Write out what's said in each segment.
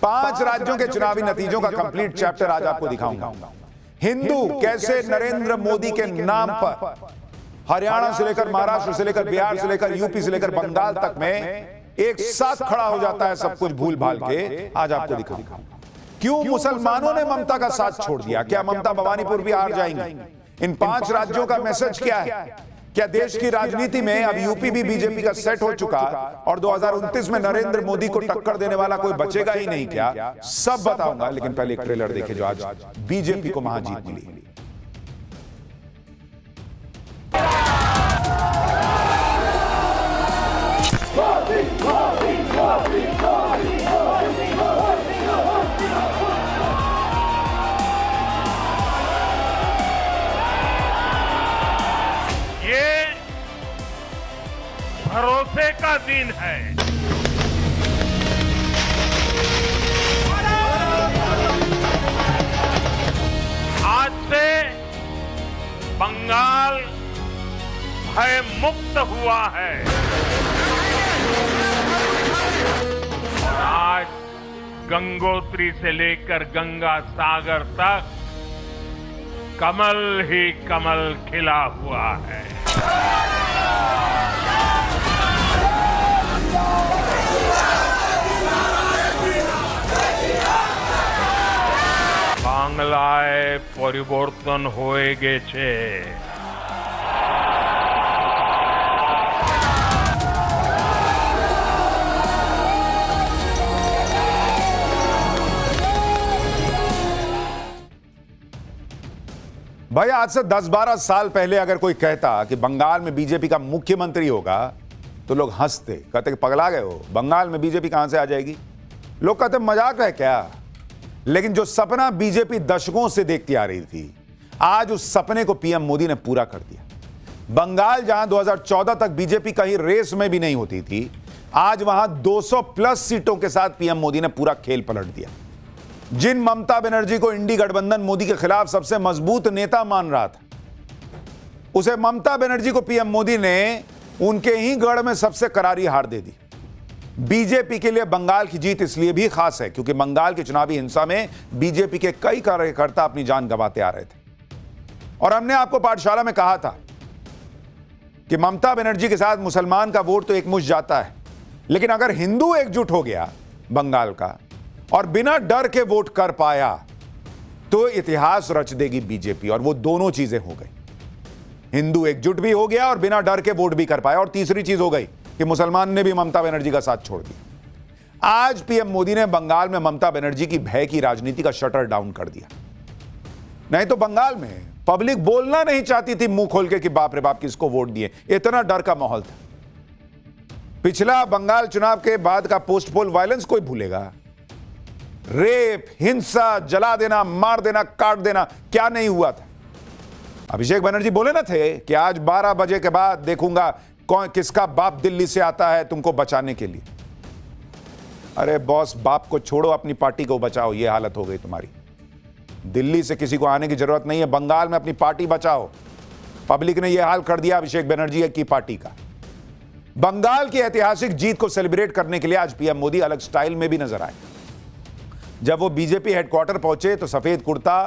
5 राज्यों के चुनावी नतीजों का कंप्लीट चैप्टर आज आपको दिखाऊंगा। हिंदू कैसे नरेंद्र मोदी के नाम पर हरियाणा से लेकर महाराष्ट्र से लेकर बिहार से लेकर यूपी से लेकर बंगाल तक में एक साथ खड़ा हो जाता है, सब कुछ भूल भाल के। आज आपको दिखाऊंगा क्यों मुसलमानों ने ममता का साथ छोड़ दिया। क्या ममता भवानीपुर भी हार जाएंगी? इन 5 राज्यों का मैसेज क्या है? क्या देश की राजनीति में अब यूपी भी बीजेपी का सेट हो चुका और 2029 में नरेंद्र मोदी को टक्कर देने वाला कोई बचेगा ही नहीं? क्या सब बताऊंगा, लेकिन पहले एक ट्रेलर देखें जो आज बीजेपी को महाजीत मिली। भरोसे का दिन है। आज से बंगाल भय मुक्त हुआ है और आज गंगोत्री से लेकर गंगा सागर तक कमल ही कमल खिला हुआ है। বাংলায় পরিবর্তন হয়ে গেছে। भाई आज से 10-12 साल पहले अगर कोई कहता कि बंगाल में बीजेपी का मुख्यमंत्री होगा तो लोग हंसते, कहते कि पगला गए हो, बंगाल में बीजेपी कहां से आ जाएगी। लोग कहते मजाक है क्या। लेकिन जो सपना बीजेपी दशकों से देखती आ रही थी, आज उस सपने को पीएम मोदी ने पूरा कर दिया। बंगाल जहां 2014 तक बीजेपी कहीं रेस में भी नहीं होती थी, आज वहां 200 प्लस सीटों के साथ पीएम मोदी ने पूरा खेल पलट दिया। जिन ममता बनर्जी को इंडी गठबंधन मोदी के खिलाफ सबसे मजबूत नेता मान रहा था, उसे ममता बनर्जी को पीएम मोदी ने उनके ही गढ़ में सबसे करारी हार दे दी। बीजेपी के लिए बंगाल की जीत इसलिए भी खास है क्योंकि बंगाल की चुनावी हिंसा में बीजेपी के कई कार्यकर्ता अपनी जान गंवाते आ रहे थे। और हमने आपको पाठशाला में कहा था कि ममता बनर्जी के साथ मुसलमान का वोट तो एकमुश्त जाता है, लेकिन अगर हिंदू एकजुट हो गया बंगाल का और बिना डर के वोट कर पाया तो इतिहास रच देगी बीजेपी। और वो दोनों चीजें हो गई, हिंदू एकजुट भी हो गया और बिना डर के वोट भी कर पाया। और तीसरी चीज हो गई कि मुसलमान ने भी ममता बनर्जी का साथ छोड़ दिया। आज पीएम मोदी ने बंगाल में ममता बनर्जी की भय की राजनीति का शटर डाउन कर दिया। नहीं तो बंगाल में पब्लिक बोलना नहीं चाहती थी मुंह खोल के कि बाप रे बाप किसको वोट दिए, इतना डर का माहौल था। पिछला बंगाल चुनाव के बाद का पोस्ट पोल वायलेंस कोई भूलेगा। रेप, हिंसा, जला देना, मार देना, काट देना, क्या नहीं हुआ था। अभिषेक बनर्जी बोले ना थे कि आज 12 बजे के बाद देखूंगा कौन किसका बाप दिल्ली से आता है तुमको बचाने के लिए। अरे बॉस, बाप को छोड़ो, अपनी पार्टी को बचाओ। यह हालत हो गई तुम्हारी। दिल्ली से किसी को आने की जरूरत नहीं है, बंगाल में अपनी पार्टी बचाओ। पब्लिक ने यह हाल कर दिया अभिषेक बनर्जी की पार्टी का। बंगाल की ऐतिहासिक जीत को सेलिब्रेट करने के लिए आज पीएम मोदी अलग स्टाइल में भी नजर आए। जब वो बीजेपी हेडक्वार्टर पहुंचे तो सफेद कुर्ता,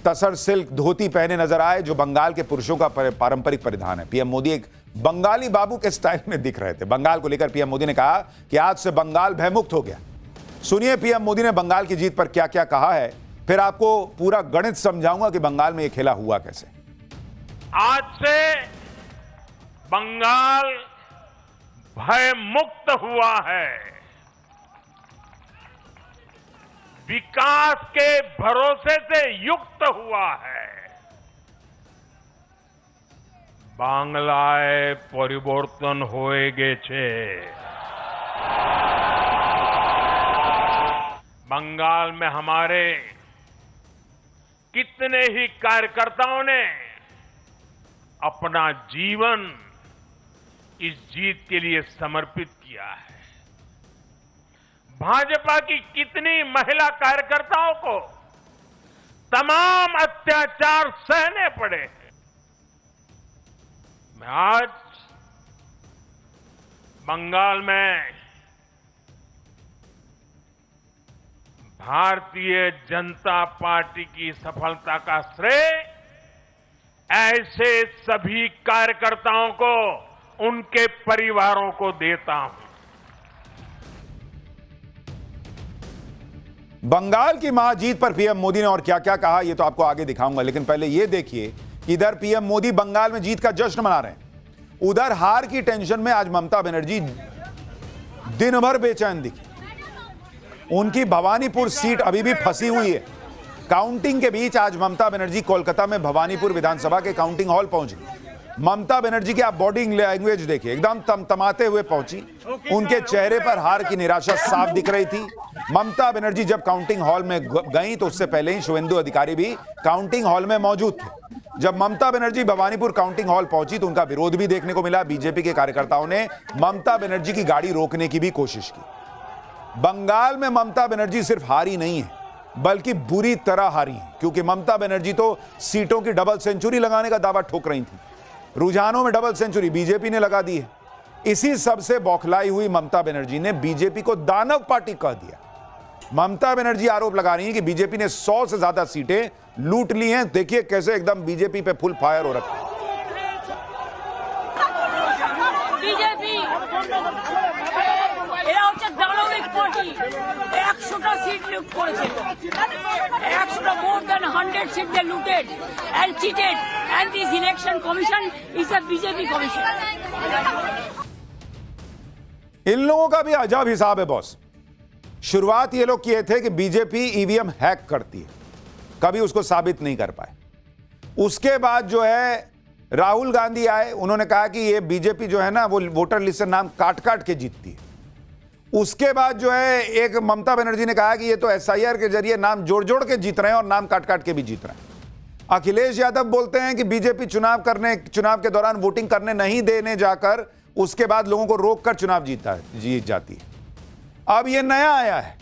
तसर सिल्क धोती पहने नजर आए, जो बंगाल के पुरुषों का पारंपरिक परिधान है। पीएम मोदी एक बंगाली बाबू के स्टाइल में दिख रहे थे। बंगाल को लेकर पीएम मोदी ने कहा कि आज से बंगाल भयमुक्त हो गया। सुनिए पीएम मोदी ने बंगाल की जीत पर क्या क्या कहा है, फिर आपको पूरा गणित समझाऊंगा कि बंगाल में यह खेला हुआ कैसे। आज से बंगाल भय मुक्त हुआ है, विकास के भरोसे से युक्त हुआ है। बांग्लाय परिवर्तन होए गेछे। बंगाल में हमारे कितने ही कार्यकर्ताओं ने अपना जीवन इस जीत के लिए समर्पित किया है। भाजपा की कितनी महिला कार्यकर्ताओं को तमाम अत्याचार सहने पड़े हैं। मैं आज बंगाल में भारतीय जनता पार्टी की सफलता का श्रेय ऐसे सभी कार्यकर्ताओं को, उनके परिवारों को देता हूं। बंगाल की महाजीत पर पीएम मोदी ने और क्या क्या कहा, यह तो आपको आगे दिखाऊंगा, लेकिन पहले यह देखिए कि इधर पीएम मोदी बंगाल में जीत का जश्न मना रहे हैं, उधर हार की टेंशन में आज ममता बनर्जी दिन भर बेचैन दिखी। उनकी भवानीपुर सीट अभी भी फंसी हुई है। काउंटिंग के बीच आज ममता बनर्जी कोलकाता में भवानीपुर विधानसभा के काउंटिंग हॉल पहुंच गई। ममता बनर्जी की आप बॉडी लैंग्वेज देखिए, एकदम तमतमाते हुए पहुंची। उनके चेहरे पर हार की निराशा साफ दिख रही थी। ममता बनर्जी जब काउंटिंग हॉल में गई तो उससे पहले ही शुवेंदु अधिकारी भी काउंटिंग हॉल में मौजूद थे। जब ममता बनर्जी भवानीपुर काउंटिंग हॉल पहुंची तो उनका विरोध भी देखने को मिला। बीजेपी के कार्यकर्ताओं ने ममता बनर्जी की गाड़ी रोकने की भी कोशिश की। बंगाल में ममता बनर्जी सिर्फ हारी नहीं है, बल्कि बुरी तरह हारी है, क्योंकि ममता बनर्जी तो सीटों की डबल सेंचुरी लगाने का दावा ठोक रही थी। रुझानों में डबल सेंचुरी बीजेपी ने लगा दी है। इसी सबसे बौखलाई हुई ममता बनर्जी ने बीजेपी को दानव पार्टी कह दिया। ममता बनर्जी आरोप लगा रही है कि बीजेपी ने 100 से ज्यादा सीटें लूट ली हैं। देखिए कैसे एकदम बीजेपी पे फुल फायर हो रखा है। बीजेपी এরা হচ্ছে দানবিক পার্টি। 100টা সিট লুট করেছে, 100টা more than 100 seats they looted and cheated, and this election commission is a BJP commission. इन लोगों का भी अजब हिसाब है बॉस। शुरुआत ये लोग किए थे कि बीजेपी ईवीएम हैक करती है, कभी उसको साबित नहीं कर पाए। उसके बाद जो है राहुल गांधी आए, उन्होंने कहा कि ये बीजेपी जो है ना वो वोटर लिस्ट से नाम काट काट के जीतती है। उसके बाद जो है एक ममता बनर्जी ने कहा कि ये तो एसआईआर के जरिए नाम जोड़ जोड़ के जीत रहे हैं और नाम काट काट के भी जीत रहे हैं। अखिलेश यादव बोलते हैं कि बीजेपी चुनाव के दौरान वोटिंग करने नहीं देने जाकर उसके बाद लोगों को रोककर चुनाव जीत जाती है। अब ये नया आया है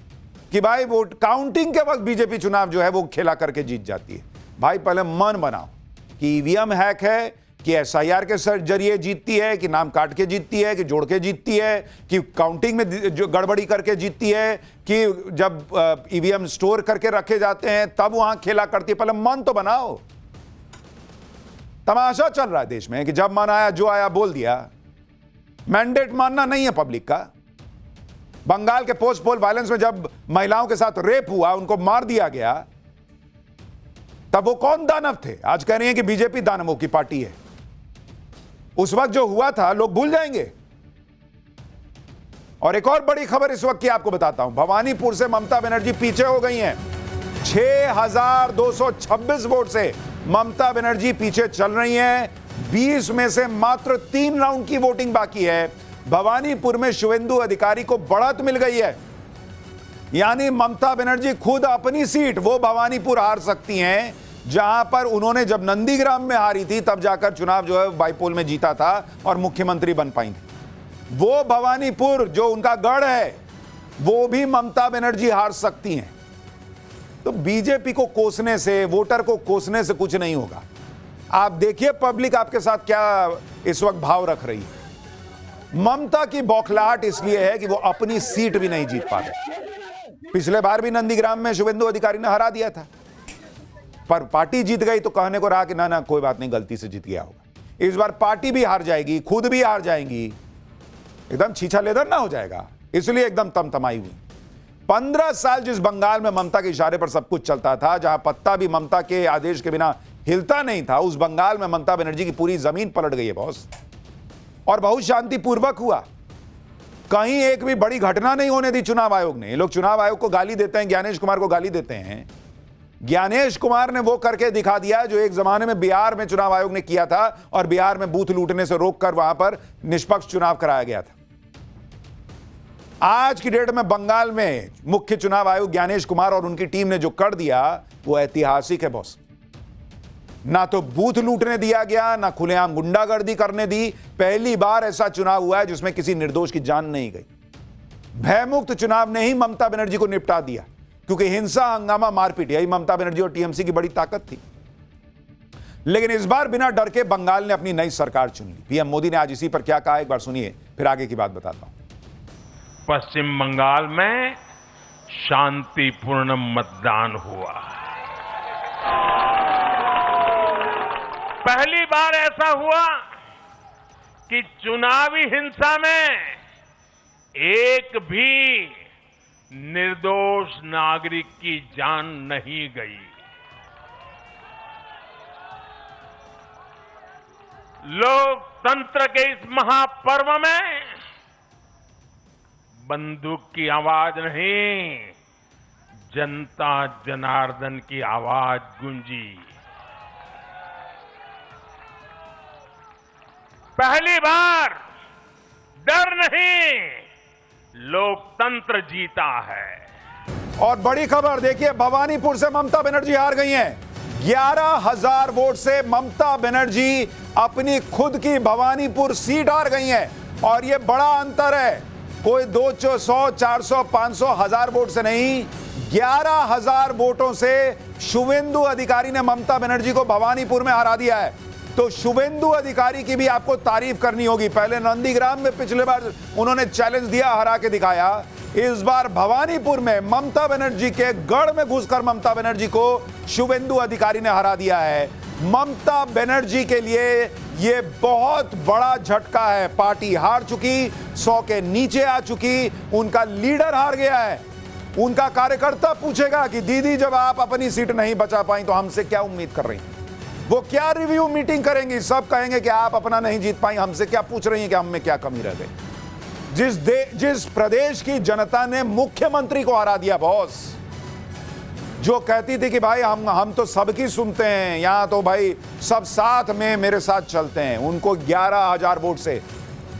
कि भाई वोट काउंटिंग के वक्त बीजेपी चुनाव जो है वो खेला करके जीत जाती है। भाई पहले मन बनाओ कि ईवीएम हैक है, कि एसआईआर के जरिए जीतती है, कि नाम काट के जीतती है, कि जोड़ के जीतती है, कि काउंटिंग में जो गड़बड़ी करके जीतती है, कि जब ईवीएम स्टोर करके रखे जाते हैं तब वहां खेला करती है। पहले मन तो बनाओ। तमाशा चल रहा है देश में कि जब मन आया जो आया बोल दिया। मैंडेट मानना नहीं है पब्लिक का। बंगाल के पोस्ट पोल वायलेंस में जब महिलाओं के साथ रेप हुआ, उनको मार दिया गया, तब वो कौन दानव थे? आज कह रही हैं कि बीजेपी दानवों की पार्टी है। उस वक्त जो हुआ था लोग भूल जाएंगे। और एक और बड़ी खबर इस वक्त की आपको बताता हूं। भवानीपुर से ममता बनर्जी पीछे हो गई हैं। 6226 वोट से ममता बनर्जी पीछे चल रही हैं। 20 में से मात्र 3 राउंड की वोटिंग बाकी है। भवानीपुर में शुवेंदु अधिकारी को बढ़त मिल गई है, यानी ममता बनर्जी खुद अपनी सीट वो भवानीपुर हार सकती हैं, जहां पर उन्होंने जब नंदीग्राम में हारी थी तब जाकर चुनाव जो है बाईपोल में जीता था और मुख्यमंत्री बन पाई थी। वो भवानीपुर जो उनका गढ़ है वो भी ममता बनर्जी हार सकती हैं। तो बीजेपी को कोसने से, वोटर को कोसने से कुछ नहीं होगा। आप देखिए पब्लिक आपके साथ क्या इस वक्त भाव रख रही है। ममता की बौखलाहट इसलिए है कि वो अपनी सीट भी नहीं जीत पा रहे। पिछले बार भी नंदीग्राम में शुवेंदु अधिकारी ने हरा दिया था, पर पार्टी जीत गई तो कहने को रहा कि ना कोई बात नहीं, गलती से जीत गया होगा। इस बार पार्टी भी हार जाएगी, खुद भी हार जाएंगी, एकदम छीछा लेदर ना हो जाएगा, इसलिए एकदम तमतमाई हुई। 15 साल जिस बंगाल में ममता के इशारे पर सब कुछ चलता था, जहां पत्ता भी ममता के आदेश के बिना हिलता नहीं था, उस बंगाल में ममता बनर्जी की पूरी जमीन पलट गई है बॉस। और बहुत शांतिपूर्वक हुआ, कहीं एक भी बड़ी घटना नहीं होने दी चुनाव आयोग ने। ये लोग चुनाव आयोग को गाली देते हैं, ज्ञानेश कुमार को गाली देते हैं। ज्ञानेश कुमार ने वो करके दिखा दिया जो एक जमाने में बिहार में चुनाव आयोग ने किया था, और बिहार में बूथ लूटने से रोककर वहां पर निष्पक्ष चुनाव कराया गया था। आज की डेट में बंगाल में मुख्य चुनाव आयोग ज्ञानेश कुमार और उनकी टीम ने जो कर दिया वो ऐतिहासिक है बॉस। ना तो बूथ लूटने दिया गया, ना खुलेआम गुंडागर्दी करने दी। पहली बार ऐसा चुनाव हुआ है जिसमें किसी निर्दोष की जान नहीं गई। भयमुक्त चुनाव ने ही ममता बनर्जी को निपटा दिया, क्योंकि हिंसा, हंगामा, मारपीट यही ममता बनर्जी और टीएमसी की बड़ी ताकत थी। लेकिन इस बार बिना डर के बंगाल ने अपनी नई सरकार चुन ली। पीएम मोदी ने आज इसी पर क्या कहा, एक बार सुनिए, फिर आगे की बात बताता हूं। पश्चिम बंगाल में शांतिपूर्ण मतदान हुआ। पहली बार ऐसा हुआ कि चुनावी हिंसा में एक भी निर्दोष नागरिक की जान नहीं गई। लोकतंत्र के इस महापर्व में बंदूक की आवाज नहीं, जनता जनार्दन की आवाज गूंजी। पहली बार डर नहीं, लोकतंत्र जीता है। और बड़ी खबर देखिए, भवानीपुर से ममता बनर्जी हार गई हैं। 11,000 वोट से ममता बनर्जी अपनी खुद की भवानीपुर सीट हार गई हैं। और यह बड़ा अंतर है, कोई 200, 400, 500, 1000 वोट से नहीं, 11,000 वोटों से शुवेंदु अधिकारी ने ममता बनर्जी को भवानीपुर में हरा दिया है। तो शुवेंदु अधिकारी की भी आपको तारीफ करनी होगी। पहले नंदीग्राम में पिछले बार उन्होंने चैलेंज दिया, हरा के दिखाया। इस बार भवानीपुर में ममता बनर्जी के गढ़ में घुसकर ममता बनर्जी को शुवेंदु अधिकारी ने हरा दिया है। ममता बनर्जी के लिए यह बहुत बड़ा झटका है। पार्टी हार चुकी, 100 के नीचे आ चुकी, उनका लीडर हार गया है। उनका कार्यकर्ता पूछेगा कि दीदी, जब आप अपनी सीट नहीं बचा पाई तो हमसे क्या उम्मीद कर रही हैं? वो क्या रिव्यू मीटिंग करेंगी? सब कहेंगे कि आप अपना नहीं जीत पाई, हमसे क्या पूछ रही हैं कि हम में क्या कमी रह गई? जिस प्रदेश की जनता ने मुख्यमंत्री को हरा दिया, बॉस, जो कहती थी कि भाई हम तो सबकी सुनते हैं, यहां तो भाई सब साथ में मेरे साथ चलते हैं, उनको 11,000 वोट से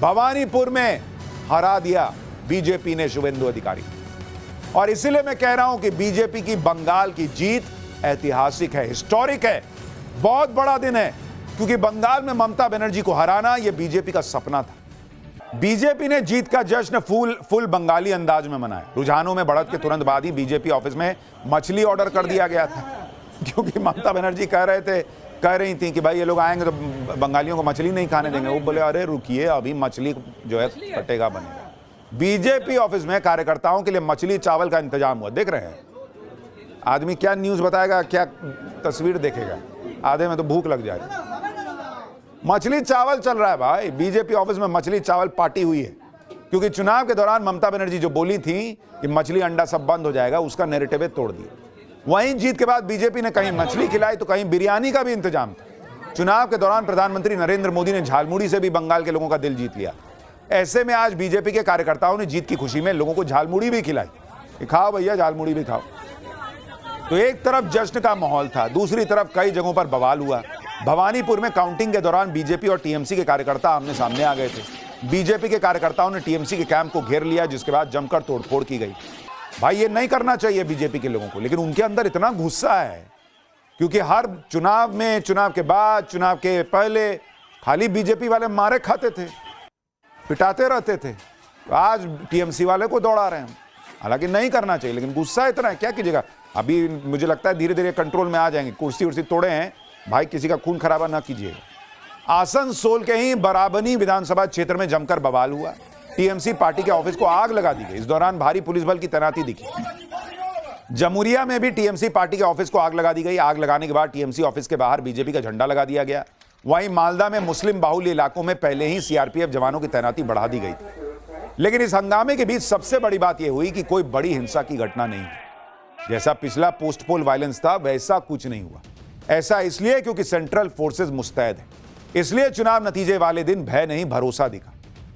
भवानीपुर में हरा दिया बीजेपी ने शुवेंदु अधिकारी। और इसीलिए मैं कह रहा हूं कि बीजेपी की बंगाल की जीत ऐतिहासिक है, हिस्टोरिक है, बहुत बड़ा दिन है, क्योंकि बंगाल में ममता बनर्जी को हराना यह बीजेपी का सपना था। बीजेपी ने जीत का जश्न फुल बंगाली अंदाज में मनाया। रुझानों में बढ़त के तुरंत बाद ही बीजेपी ऑफिस में मछली ऑर्डर कर दिया गया था, क्योंकि ममता बनर्जी कह रही थी कि भाई ये लोग आएंगे तो बंगालियों को मछली नहीं खाने देंगे। वो बोले अरे रुकिए, अभी मछली जो है कटेगा बनेगा। बीजेपी ऑफिस में कार्यकर्ताओं के लिए मछली चावल का इंतजाम हुआ। देख रहे हैं आदमी क्या न्यूज बताएगा, क्या तस्वीर देखेगा, आधे में तो भूख लग जाएगी। मछली चावल चल रहा है भाई, बीजेपी ऑफिस में मछली चावल पार्टी हुई है, क्योंकि चुनाव के दौरान ममता बनर्जी जो बोली थी कि मछली अंडा सब बंद हो जाएगा, उसका नैरेटिव तोड़ दिया। वहीं जीत के बाद बीजेपी ने कहीं मछली खिलाई तो कहीं बिरयानी का भी इंतजाम था। चुनाव के दौरान प्रधानमंत्री नरेंद्र मोदी ने झालमुड़ी से भी बंगाल के लोगों का दिल जीत लिया। ऐसे में आज बीजेपी के कार्यकर्ताओं ने जीत की खुशी में लोगों को झालमुड़ी भी खिलाई कि खाओ भैया, झालमुड़ी भी खाओ। तो एक तरफ जश्न का माहौल था, दूसरी तरफ कई जगहों पर बवाल हुआ। भवानीपुर में काउंटिंग के दौरान बीजेपी और टीएमसी के कार्यकर्ता आमने सामने आ गए थे। बीजेपी के कार्यकर्ताओं ने टीएमसी के कैंप को घेर लिया, जिसके बाद जमकर तोड़फोड़ की गई। भाई ये नहीं करना चाहिए बीजेपी के लोगों को, लेकिन उनके अंदर इतना गुस्सा है, क्योंकि हर चुनाव में, चुनाव के बाद, चुनाव के पहले खाली बीजेपी वाले मारे खाते थे, पिटाते रहते थे। आज टीएमसी वाले को दौड़ा रहे हैं। हालांकि नहीं करना चाहिए, लेकिन गुस्सा इतना है, क्या कीजिएगा। अभी मुझे लगता है धीरे धीरे कंट्रोल में आ जाएंगे। कुर्सी उर्सी तोड़े हैं भाई, किसी का खून खराबा ना कीजिएगा। आसनसोल के ही बराबनी विधानसभा क्षेत्र में जमकर बवाल हुआ। टीएमसी पार्टी के ऑफिस को आग लगा दी गई। इस दौरान भारी पुलिस बल की तैनाती दिखी। जमुरिया में भी टीएमसी पार्टी के ऑफिस को आग लगा दी गई। आग लगाने के बाद टीएमसी ऑफिस के बाहर बीजेपी का झंडा लगा दिया गया। वहीं मालदा में मुस्लिम बाहुल्य इलाकों में पहले ही सीआरपीएफ जवानों की तैनाती बढ़ा दी गई थी। लेकिन इस हंगामे के बीच सबसे बड़ी बात यह हुई कि कोई बड़ी हिंसा की घटना नहीं हुई। जैसा पिछला पोस्ट पोल वायलेंस था, वैसा कुछ नहीं हुआ। ऐसा इसलिए क्योंकि सेंट्रल फोर्सेस मुस्तैद हैं। इसलिए चुनाव नतीजे वाले दिन भय नहीं, भरोसा दिखा।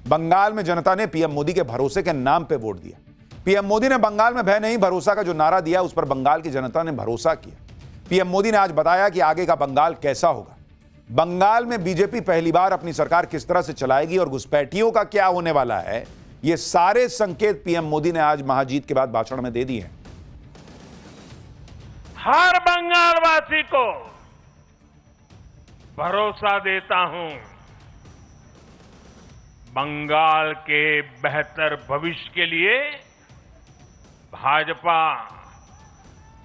बंगाल में जनता ने पीएम मोदी के भरोसे के नाम पे वोट दिया। पीएम मोदी ने बंगाल में भय नहीं, भरोसा का जो नारा दिया, उस पर बंगाल की जनता ने भरोसा किया। पीएम मोदी ने आज बताया कि आगे का बंगाल कैसा होगा। बंगाल में बीजेपी पहली बार अपनी सरकार किस तरह से चलाएगी और घुसपैठियों का क्या होने वाला है, ये सारे संकेत पीएम मोदी ने आज महाजीत के बाद भाषण में दे दिए हैं। हर बंगाल वासी को भरोसा देता हूं, बंगाल के बेहतर भविष्य के लिए भाजपा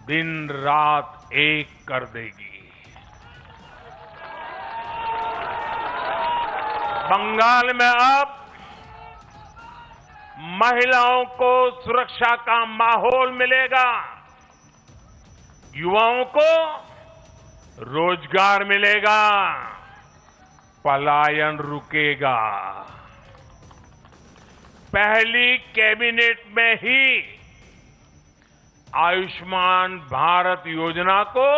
दिन रात एक कर देगी। बंगाल में अब महिलाओं को सुरक्षा का माहौल मिलेगा, युवाओं को रोजगार मिलेगा, पलायन रुकेगा। पहली कैबिनेट में ही आयुष्मान भारत योजना को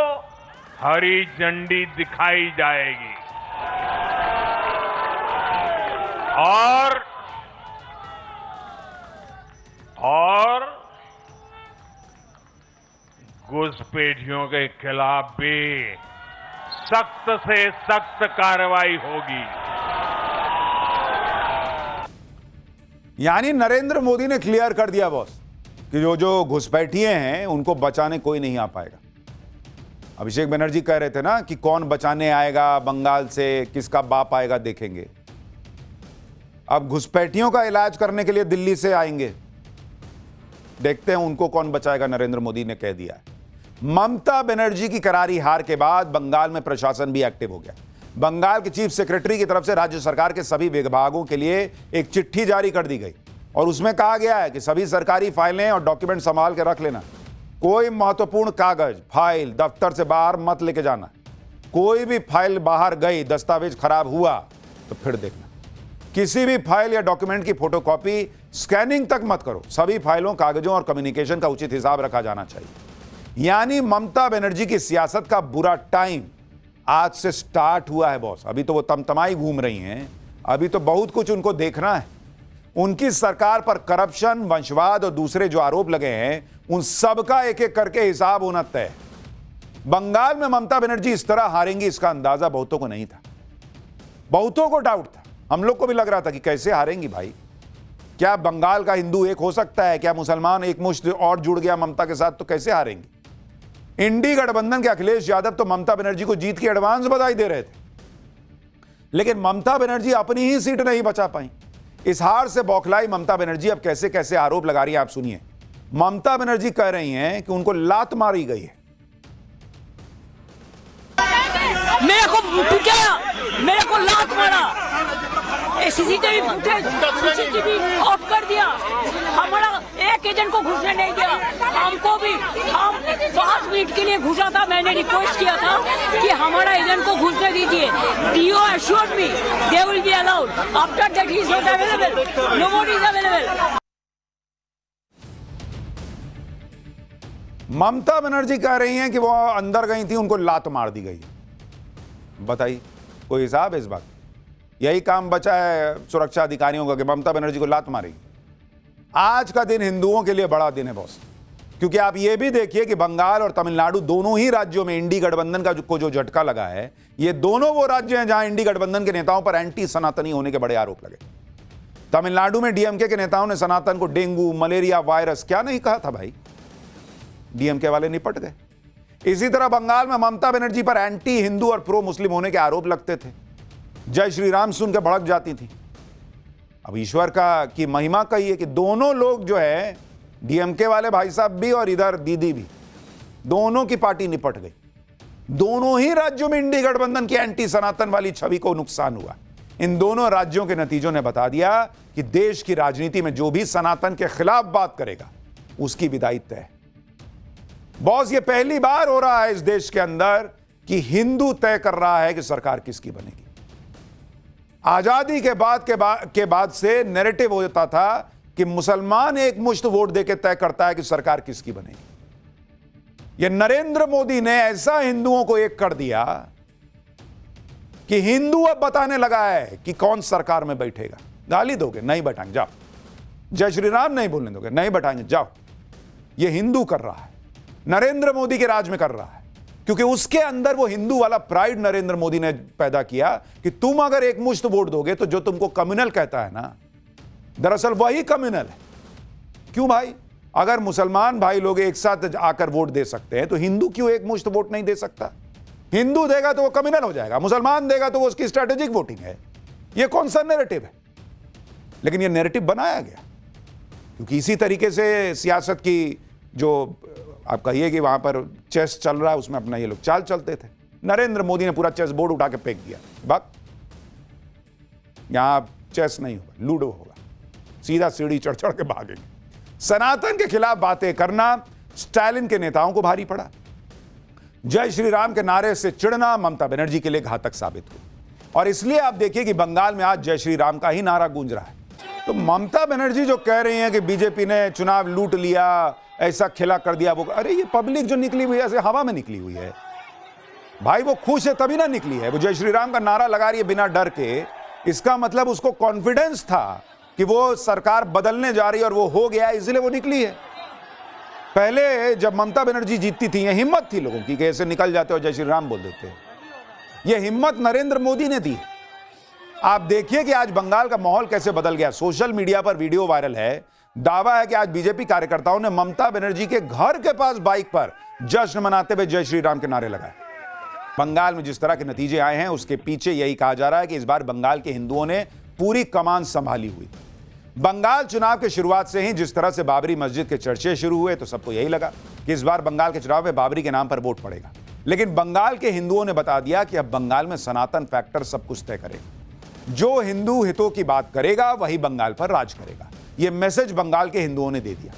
हरी झंडी दिखाई जाएगी और घुसपैठियों के खिलाफ भी सख्त से सख्त कार्रवाई होगी। यानी नरेंद्र मोदी ने क्लियर कर दिया बॉस कि जो घुसपैठिए हैं उनको बचाने कोई नहीं आ पाएगा। अभिषेक बनर्जी कह रहे थे ना कि कौन बचाने आएगा बंगाल से, किसका बाप आएगा देखेंगे। अब घुसपैठियों का इलाज करने के लिए दिल्ली से आएंगे, देखते हैं उनको कौन बचाएगा। नरेंद्र मोदी ने कह दिया है। ममता बनर्जी की करारी हार के बाद बंगाल में प्रशासन भी एक्टिव हो गया। बंगाल के चीफ सेक्रेटरी की तरफ से राज्य सरकार के सभी विभागों के लिए एक चिट्ठी जारी कर दी गई और उसमें कहा गया है कि सभी सरकारी फाइलें और डॉक्यूमेंट संभाल के रख लेना। कोई महत्वपूर्ण कागज, फाइल दफ्तर से बाहर मत लेके जाना। कोई भी फाइल बाहर गई, दस्तावेज खराब हुआ तो फिर देखना। किसी भी फाइल या डॉक्यूमेंट की फोटोकॉपी, स्कैनिंग तक मत करो। सभी फाइलों, कागजों और कम्युनिकेशन का उचित हिसाब रखा जाना चाहिए। यानी ममता बनर्जी की सियासत का बुरा टाइम आज से स्टार्ट हुआ है बॉस। अभी तो वो तमतमाई घूम रही हैं, अभी तो बहुत कुछ उनको देखना है। उनकी सरकार पर करप्शन, वंशवाद और दूसरे जो आरोप लगे हैं उन सब का एक एक करके हिसाब होना तय है। बंगाल में ममता बनर्जी इस तरह हारेंगी इसका अंदाजा बहुतों को नहीं था। बहुतों को डाउट था, हम लोग को भी लग रहा था कि कैसे हारेंगी भाई। क्या बंगाल का हिंदू एक हो सकता है? क्या मुसलमान एक मुश्त और जुड़ गया ममता के साथ तो कैसे हारेंगी? इंडी गठबंधन के अखिलेश यादव तो ममता बनर्जी को जीत की एडवांस बधाई दे रहे थे, लेकिन ममता बनर्जी अपनी ही सीट नहीं बचा पाई। इस हार से बौखलाई ममता बनर्जी अब कैसे कैसे आरोप लगा रही है आप सुनिए। ममता बनर्जी कह रही हैं कि उनको लात मारी गई है। मेरे को पिटाया, मेरे को लात मारा, सीसीटीवी फुटेज सीसीटीवी ऑफ कर दिया। हमारा एक एजेंट को घुसने नहीं दिया, हमको भी। हम 5 मिनट के लिए घुसा था, मैंने रिक्वेस्ट किया था कि हमारा एजेंट को घुसने दीजिए। DO assured me they will be allowed. After that he is not available. Nobody is available. Mamata Banerjee कह रही हैं कि वो अंदर गई थी, उनको लात मार दी गई। बताइए, कोई हिसाब है इस बात? यही काम बचा है सुरक्षा अधिकारियों का कि ममता बनर्जी को लात मारेगी। आज का दिन हिंदुओं के लिए बड़ा दिन है बॉस, क्योंकि आप ये भी देखिए कि बंगाल और तमिलनाडु दोनों ही राज्यों में इंडी गठबंधन का जो झटका लगा है, ये दोनों वो राज्य हैं जहां इंडी गठबंधन के नेताओं पर एंटी सनातनी होने के बड़े आरोप लगे। तमिलनाडु में डीएमके के नेताओं ने सनातन को डेंगू, मलेरिया वायरस क्या नहीं कहा था भाई, डीएमके वाले निपट गए। इसी तरह बंगाल में ममता बनर्जी पर एंटी हिंदू और प्रो मुस्लिम होने के आरोप लगते थे। जय श्री राम सुन के भड़क जाती थी। अब ईश्वर की महिमा कही है कि दोनों लोग जो है, डीएमके वाले भाई साहब भी और इधर दीदी भी, दोनों की पार्टी निपट गई। दोनों ही राज्यों में इंडी गठबंधन की एंटी सनातन वाली छवि को नुकसान हुआ। इन दोनों राज्यों के नतीजों ने बता दिया कि देश की राजनीति में जो भी सनातन के खिलाफ बात करेगा उसकी विदाई तय है। बॉस, ये पहली बार हो रहा है इस देश के अंदर कि हिंदू तय कर रहा है कि सरकार किसकी बनेगी। आजादी के बाद से नैरेटिव होता था कि मुसलमान एक मुश्त वोट देकर तय करता है कि सरकार किसकी बनेगी। ये नरेंद्र मोदी ने ऐसा हिंदुओं को एक कर दिया कि हिंदू अब बताने लगा है कि कौन सरकार में बैठेगा। गाली दोगे? नहीं बैठाएंगे, जाओ। जय श्री राम नहीं बोलने दोगे? नहीं बैठाएंगे, जाओ। ये हिंदू कर रहा है, नरेंद्र मोदी के राज में कर रहा है, क्योंकि उसके अंदर वो हिंदू वाला प्राइड नरेंद्र मोदी ने पैदा किया कि तुम अगर एक मुश्त वोट दोगे तो जो तुमको कम्युनल कहता है ना, दरअसल वही कम्युनल है। क्यों भाई? अगर मुसलमान भाई लोग एक साथ आकर वोट दे सकते हैं तो हिंदू क्यों एक मुश्त वोट नहीं दे सकता? हिंदू देगा तो वो कम्युनल हो जाएगा, मुसलमान देगा तो वो उसकी स्ट्रेटेजिक वोटिंग है। ये कौन सा नैरेटिव है? लेकिन ये नैरेटिव बनाया गया क्योंकि इसी तरीके से सियासत की, जो आप कहिए कि वहां पर चेस चल रहा है, उसमें अपना ये लोग चाल चलते थे। नरेंद्र मोदी ने पूरा चेस बोर्ड उठा के फेंक दिया, बात यहां चेस नहीं होगा, लूडो होगा। सीधा सीढ़ी चढ़ चढ़ के भागेंगे। सनातन के खिलाफ बातें करना स्टालिन के नेताओं को भारी पड़ा। जय श्री राम के नारे से चिढ़ना ममता बनर्जी के लिए घातक साबित हुआ। और इसलिए आप देखिए कि बंगाल में आज जय श्री राम का ही नारा गूंज रहा है। तो ममता बनर्जी जो कह रही हैं कि बीजेपी ने चुनाव लूट लिया, ऐसा खेला कर दिया, वो अरे ये पब्लिक जो निकली हुई है ऐसे हवा में निकली हुई है भाई। वो खुश है तभी ना निकली है। वो जय श्री राम का नारा लगा रही है बिना डर के। इसका मतलब उसको कॉन्फिडेंस था कि वो सरकार बदलने जा रही है और वो हो गया, इसलिए वो निकली है। पहले जब ममता बनर्जी जीतती थी, ये हिम्मत थी लोगों की कि ऐसे निकल जाते और जय श्री राम बोल देते। ये हिम्मत नरेंद्र मोदी ने दी। आप देखिए कि आज बंगाल का माहौल कैसे बदल गया। सोशल मीडिया पर वीडियो वायरल है, दावा है कि आज बीजेपी कार्यकर्ताओं ने ममता बनर्जी के घर के पास बाइक पर जश्न मनाते हुए जय श्री राम के नारे लगाए। बंगाल में जिस तरह के नतीजे आए हैं उसके पीछे यही कहा जा रहा है कि इस बार बंगाल के हिंदुओं ने पूरी कमान संभाली हुई। बंगाल चुनाव के शुरुआत से ही जिस तरह से बाबरी मस्जिद के चर्चे शुरू हुए तो सबको यही लगा कि इस बार बंगाल के चुनाव में बाबरी के नाम पर वोट पड़ेगा। लेकिन बंगाल के हिंदुओं ने बता दिया कि अब बंगाल में सनातन फैक्टर सब कुछ तय करेगा। जो हिंदू हितों की बात करेगा वही बंगाल पर राज करेगा। यह मैसेज बंगाल के हिंदुओं ने दे दिया।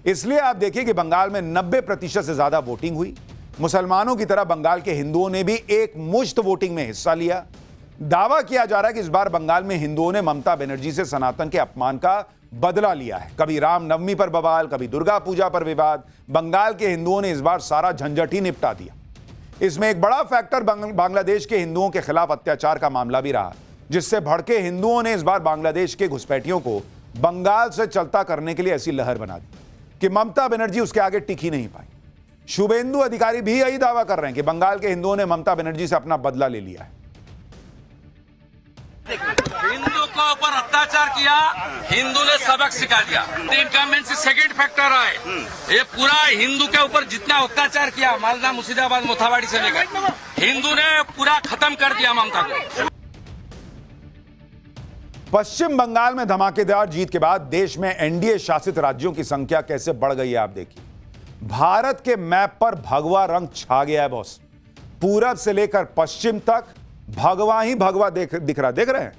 इसलिए आप देखिए कि बंगाल में 90% से ज्यादा वोटिंग हुई। मुसलमानों की तरह बंगाल के हिंदुओं ने भी एक मुश्त वोटिंग में हिस्सा लिया। दावा किया जा रहा है कि इस बार बंगाल में हिंदुओं ने ममता बनर्जी से सनातन के अपमान का बदला लिया है। कभी रामनवमी पर बवाल, कभी दुर्गा पूजा पर विवाद। बंगाल के हिंदुओं ने इस बार सारा झंझट ही निपटा दिया। इसमें एक बड़ा फैक्टर बांग्लादेश के हिंदुओं के खिलाफ अत्याचार का मामला भी रहा, जिससे भड़के हिंदुओं ने इस बार बांग्लादेश के घुसपैठियों को बंगाल से चलता करने के लिए ऐसी लहर बना दी कि ममता बनर्जी उसके आगे टिक ही नहीं पाई। शुभेंदु अधिकारी भी यही दावा कर रहे हैं कि बंगाल के हिंदुओं ने ममता बनर्जी से अपना बदला ले लिया है। हिंदू के ऊपर अत्याचार किया, हिंदू ने सबक सिखा दिया। इनकम्बेंसी सेकंड फैक्टर है। ये पूरा हिंदू के ऊपर जितना अत्याचार किया, मालदा, मुर्शिदाबाद, मोथाबाड़ी से लेकर, हिंदू ने पूरा खत्म कर दिया ममता को। पश्चिम बंगाल में धमाकेदार जीत के बाद देश में एनडीए शासित राज्यों की संख्या कैसे बढ़ गई है आप देखिए। भारत के मैप पर भगवा रंग छा गया है बॉस। पूरब से लेकर पश्चिम तक भगवा ही भगवा दिख रहा, देख रहे हैं?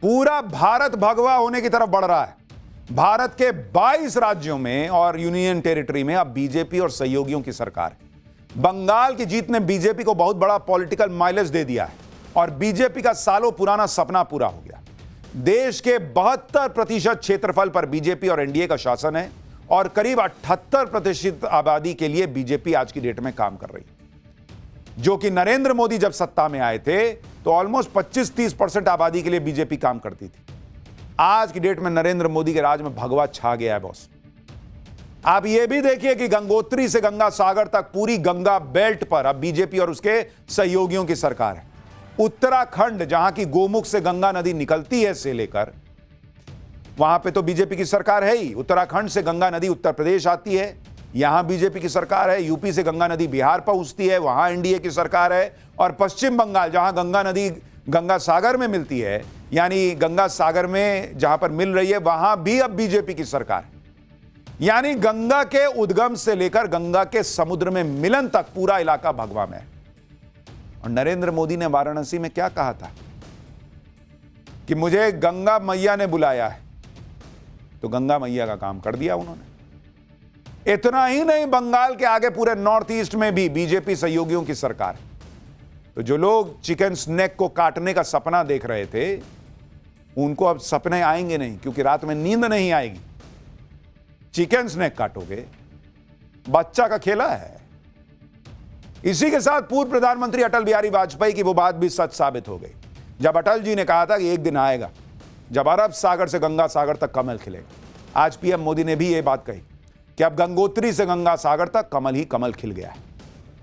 पूरा भारत भगवा होने की तरफ बढ़ रहा है। भारत के 22 राज्यों में और यूनियन टेरिटरी में अब बीजेपी और सहयोगियों की सरकार है। बंगाल की जीत ने बीजेपी को बहुत बड़ा पॉलिटिकल माइलेज दे दिया है और बीजेपी का सालों पुराना सपना पूरा हो गया। देश के 72% क्षेत्रफल पर बीजेपी और एनडीए का शासन है और करीब 78% आबादी के लिए बीजेपी आज की डेट में काम कर रही है। जो कि नरेंद्र मोदी जब सत्ता में आए थे तो ऑलमोस्ट 25-30% आबादी के लिए बीजेपी काम करती थी। आज की डेट में नरेंद्र मोदी के राज में भगवा छा गया है बॉस। आप यह भी देखिए कि गंगोत्री से गंगा सागर तक पूरी गंगा बेल्ट पर अब बीजेपी और उसके सहयोगियों की सरकार है। उत्तराखंड, जहां की गोमुख से गंगा नदी निकलती है से लेकर, वहां पे तो बीजेपी की सरकार है ही। उत्तराखंड से गंगा नदी उत्तर प्रदेश आती है, यहां बीजेपी की सरकार है। यूपी से गंगा नदी बिहार पहुंचती है, वहां एनडीए की सरकार है। और पश्चिम बंगाल, जहां गंगा नदी गंगा सागर में मिलती है, यानी गंगा सागर में जहां पर मिल रही है, वहां भी अब बीजेपी की सरकार है। यानी गंगा के उद्गम से लेकर गंगा के समुद्र में मिलन तक पूरा इलाका भगवा में है। और नरेंद्र मोदी ने वाराणसी में क्या कहा था कि मुझे गंगा मैया ने बुलाया है, तो गंगा मैया का काम कर दिया उन्होंने। इतना ही नहीं, बंगाल के आगे पूरे नॉर्थ ईस्ट में भी बीजेपी सहयोगियों की सरकार है। तो जो लोग चिकन स्नैक को काटने का सपना देख रहे थे, उनको अब सपने आएंगे नहीं, क्योंकि रात में नींद नहीं आएगी। चिकन स्नैक काटोगे, बच्चा का खेला है। इसी के साथ पूर्व प्रधानमंत्री अटल बिहारी वाजपेयी की वो बात भी सच साबित हो गई, जब अटल जी ने कहा था कि एक दिन आएगा जब अरब सागर से गंगा सागर तक कमल खिलेगा। आज पीएम मोदी ने भी ये बात कही कि अब गंगोत्री से गंगा सागर तक कमल ही कमल खिल गया है।